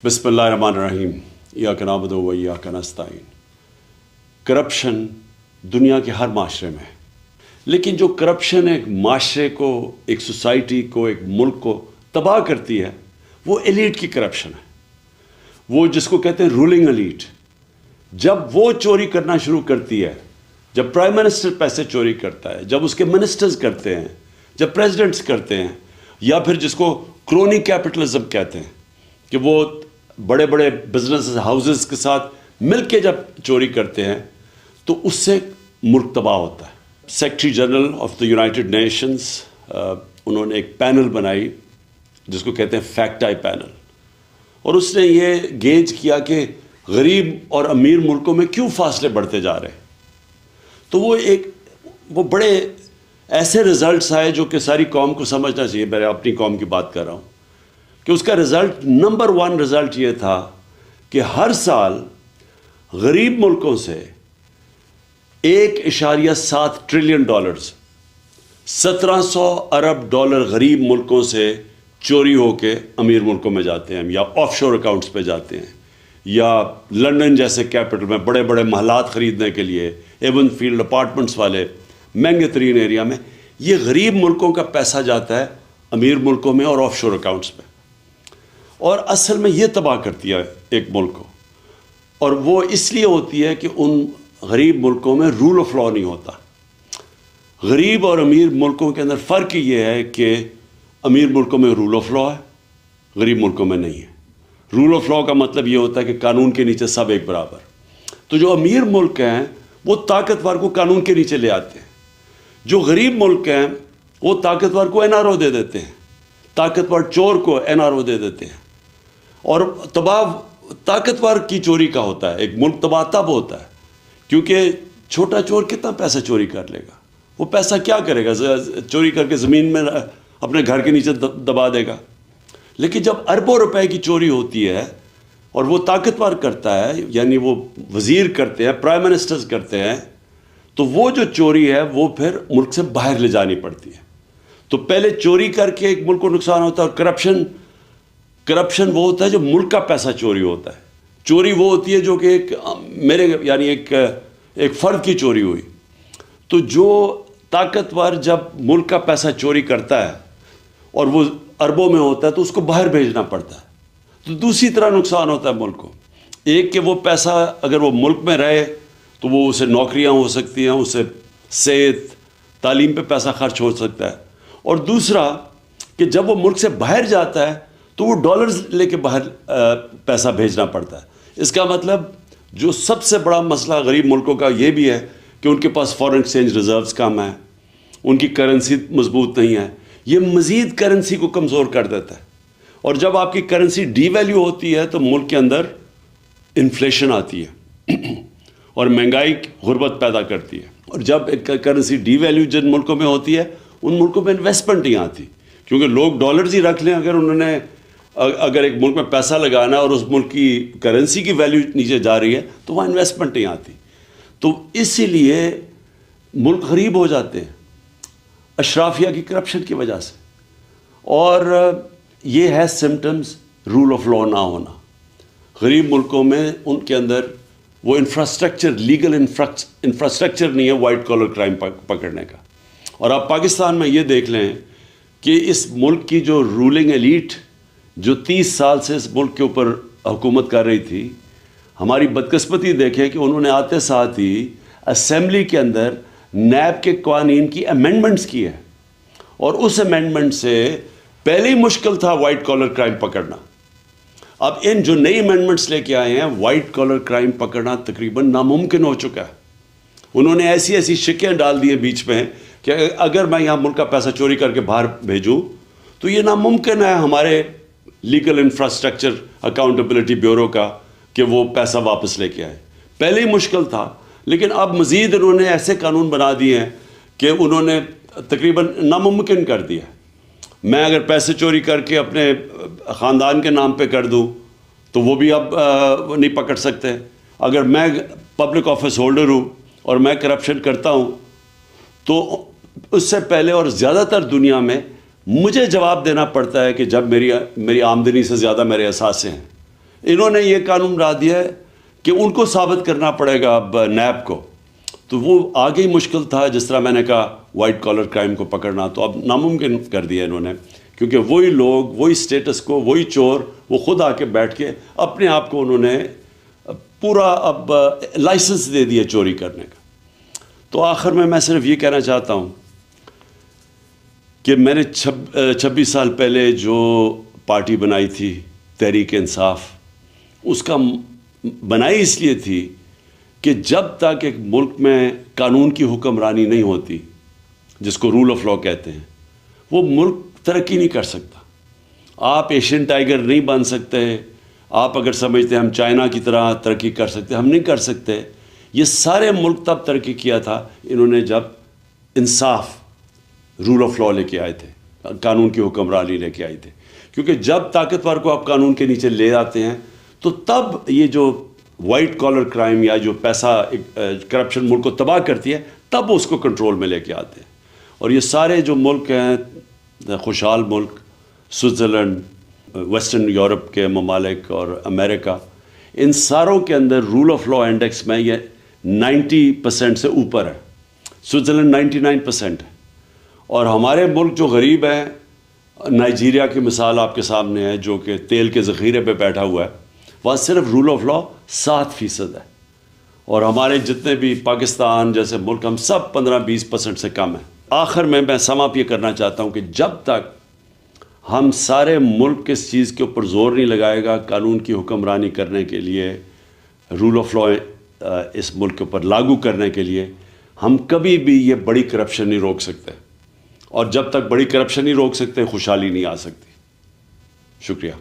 बिस्मिल्लाहिर्रहमानिर्रहीम इय्याका नअबुदु व इय्याका नस्तईन। करप्शन दुनिया के हर माशरे में है, लेकिन जो करप्शन एक माशरे को, एक सोसाइटी को, एक मुल्क को तबाह करती है वो एलीट की करप्शन है। वो जिसको कहते हैं रूलिंग एलीट। जब वो चोरी करना शुरू करती है, जब प्राइम मिनिस्टर पैसे चोरी करता है, जब उसके मिनिस्टर्स करते हैं, जब प्रेसिडेंट्स करते हैं, या फिर जिसको क्रोनी कैपिटलिज्म कहते हैं कि वो बड़े बड़े बिजनेस हाउसेस के साथ मिलके जब चोरी करते हैं, तो उससे मुल्क तबाह होता है। Secretary general of the United Nations उन्होंने एक पैनल बनाई जिसको कहते हैं फैक्ट आई पैनल, और उसने ये गेज किया कि गरीब और अमीर मुल्कों में क्यों फासले बढ़ते जा रहे हैं। तो वो बड़े ऐसे रिजल्ट्स आए जो कि सारी कौम को समझना चाहिए। मैं अपनी कौम की बात कर रहा हूँ कि उसका रिज़ल्ट नंबर 1 रिज़ल्ट ये था कि हर साल गरीब मुल्कों से 1.7 ट्रिलियन डॉलर्स, 1700 अरब डॉलर गरीब मुल्कों से चोरी होके अमीर मुल्कों में जाते हैं, या ऑफशोर अकाउंट्स पे जाते हैं, या लंदन जैसे कैपिटल में बड़े बड़े महलात ख़रीदने के लिए, एवन फील्ड अपार्टमेंट्स वाले महंगे तरीन एरिया में, ये गरीब मुल्कों का पैसा जाता है अमीर मुल्कों में और ऑफशोर अकाउंट्स में। और असल में ये तबाह करती है एक मुल्क को, और वो इसलिए होती है कि उन गरीब मुल्कों में रूल ऑफ लॉ नहीं होता। गरीब और अमीर मुल्कों के अंदर फ़र्क ये है कि अमीर मुल्कों में रूल ऑफ लॉ है, गरीब मुल्कों में नहीं है। रूल ऑफ लॉ का मतलब ये होता है कि कानून के नीचे सब एक बराबर। तो जो अमीर मुल्क हैं वो ताकतवर को कानून के नीचे ले आते हैं, जो गरीब मुल्क हैं वो ताकतवर को एनआरओ दे देते हैं, ताकतवर चोर को एनआरओ दे देते हैं। और तबाह ताकतवर की चोरी का होता है। एक मुल्क तबाह तब होता है क्योंकि छोटा चोर कितना पैसा चोरी कर लेगा, वो पैसा क्या करेगा, चोरी करके ज़मीन में अपने घर के नीचे दबा देगा। लेकिन जब अरबों रुपए की चोरी होती है और वो ताकतवर करता है, यानी वो वज़ीर करते हैं, प्राइम मिनिस्टर्स करते हैं, तो वो जो चोरी है वो फिर मुल्क से बाहर ले जानी पड़ती है। तो पहले चोरी करके एक मुल्क को नुकसान होता है। और करप्शन वो होता है जो मुल्क का पैसा चोरी होता है। चोरी वो होती है जो कि एक फ़र्द की चोरी हुई। तो जो ताकतवर जब मुल्क का पैसा चोरी करता है और वो अरबों में होता है तो उसको बाहर भेजना पड़ता है, तो दूसरी तरह नुकसान होता है मुल्क को। एक कि वो पैसा अगर वो मुल्क में रहे तो वो उसे नौकरियां हो सकती हैं, उसे सेहत तालीम पे पैसा खर्च हो सकता है। और दूसरा कि जब वो मुल्क से बाहर जाता है तो वो डॉलर्स लेके बाहर पैसा भेजना पड़ता है। इसका मतलब जो सबसे बड़ा मसला गरीब मुल्कों का ये भी है कि उनके पास फॉरेन एक्सचेंज रिजर्व्स कम है, उनकी करेंसी मजबूत नहीं है। ये मज़ीद करेंसी को कमज़ोर कर देता है, और जब आपकी करेंसी डीवैल्यू होती है तो मुल्क के अंदर इन्फ्लेशन आती है और महंगाई गुर्बत पैदा करती है। और जब करेंसी डीवैल्यू जिन मुल्कों में होती है उन मुल्कों में इन्वेस्टमेंट नहीं आती, क्योंकि लोग डॉलर्स ही रख लें। अगर एक मुल्क में पैसा लगाना है और उस मुल्क की करेंसी की वैल्यू नीचे जा रही है तो वहाँ इन्वेस्टमेंट नहीं आती। तो इसीलिए मुल्क गरीब हो जाते हैं अशराफिया की करप्शन की वजह से। और ये है सिम्टम्स रूल ऑफ लॉ ना होना। गरीब मुल्कों में उनके अंदर वो इंफ्रास्ट्रक्चर, लीगल इंफ्रास्ट्रक्चर नहीं है वाइट कॉलर क्राइम पकड़ने का। और आप पाकिस्तान में ये देख लें कि इस मुल्क की जो रूलिंग एलीट जो 30 साल से इस मुल्क के ऊपर हुकूमत कर रही थी, हमारी बदकिस्मती देखें कि उन्होंने आते साथ ही असेंबली के अंदर नैब के कानून की अमेंडमेंट्स की है, और उस अमेंडमेंट से पहले ही मुश्किल था वाइट कॉलर क्राइम पकड़ना। अब इन जो नई अमेंडमेंट्स लेके आए हैं, वाइट कॉलर क्राइम पकड़ना तकरीबन नामुमकिन हो चुका है। उन्होंने ऐसी ऐसी शिकें डाल दी हैं बीच में कि अगर मैं यहाँ मुल्क का पैसा चोरी करके बाहर भेजूँ तो ये नामुमकिन है हमारे लीगल इंफ्रास्ट्रक्चर अकाउंटेबिलिटी ब्यूरो का कि वो पैसा वापस लेके आए। पहले ही मुश्किल था, लेकिन अब मज़ीद उन्होंने ऐसे कानून बना दिए हैं कि उन्होंने तकरीबन नामुमकिन कर दिया। मैं अगर पैसे चोरी करके अपने ख़ानदान के नाम पे कर दूं तो वो भी अब नहीं पकड़ सकते। अगर मैं पब्लिक ऑफिस होल्डर हूँ और मैं करप्शन करता हूँ तो उससे पहले और ज़्यादातर दुनिया में मुझे जवाब देना पड़ता है कि जब मेरी आमदनी से ज़्यादा मेरे असासे हैं, انہوں نے یہ قانون بنا دیا ہے کہ ان کو ثابت کرنا پڑے گا اب نیب کو، تو وہ آگے ہی مشکل تھا. جس طرح میں نے کہا وائٹ کالر کرائم کو پکڑنا، تو اب ناممکن کر دیا انہوں نے، کیونکہ وہی لوگ، وہی سٹیٹس کو، وہی چور، وہ خود آ کے بیٹھ کے اپنے آپ کو انہوں نے پورا اب لائسنس دے دیا چوری کرنے کا. تو آخر میں صرف یہ کہنا چاہتا ہوں کہ میں نے 26 سال پہلے جو پارٹی بنائی تھی تحریک انصاف، اس کا بنائی اس لیے تھی کہ جب تک ایک ملک میں قانون کی حکمرانی نہیں ہوتی، جس کو رول آف لا کہتے ہیں، وہ ملک ترقی نہیں کر سکتا. آپ ایشین ٹائیگر نہیں بن سکتے. آپ اگر سمجھتے ہیں ہم چائنا کی طرح ترقی کر سکتے، ہم نہیں کر سکتے. یہ سارے ملک تب ترقی کیا تھا انہوں نے جب انصاف، رول آف لا لے کے آئے تھے، قانون کی حکمرانی لے کے آئے تھے. کیونکہ جب طاقتور کو آپ قانون کے نیچے لے آتے ہیں تو تب یہ جو وائٹ کالر کرائم یا جو پیسہ کرپشن ملک کو تباہ کرتی ہے، تب اس کو کنٹرول میں لے کے آتے ہیں. اور یہ سارے جو ملک ہیں، خوشحال ملک، سوئٹزرلینڈ، ویسٹرن یورپ کے ممالک اور امریکہ، ان ساروں کے اندر رول آف لا انڈیکس میں یہ 90% سے اوپر ہے. سوئٹزرلینڈ 99% ہے. اور ہمارے ملک جو غریب ہیں، نائجیریا کی مثال آپ کے سامنے ہے، جو کہ تیل کے ذخیرے پہ بیٹھا ہوا ہے، وہاں صرف رول آف لا 7% ہے. اور ہمارے جتنے بھی پاکستان جیسے ملک، ہم سب 15-20% سے کم ہیں. آخر میں سم اپ یہ کرنا چاہتا ہوں کہ جب تک ہم سارے ملک اس چیز کے اوپر زور نہیں لگائے گا قانون کی حکمرانی کرنے کے لیے، رول آف لا اس ملک کے اوپر لاگو کرنے کے لیے، ہم کبھی بھی یہ بڑی کرپشن نہیں روک سکتے. اور جب تک بڑی کرپشن نہیں روک سکتے، خوشحالی نہیں آ سکتی. شکریہ.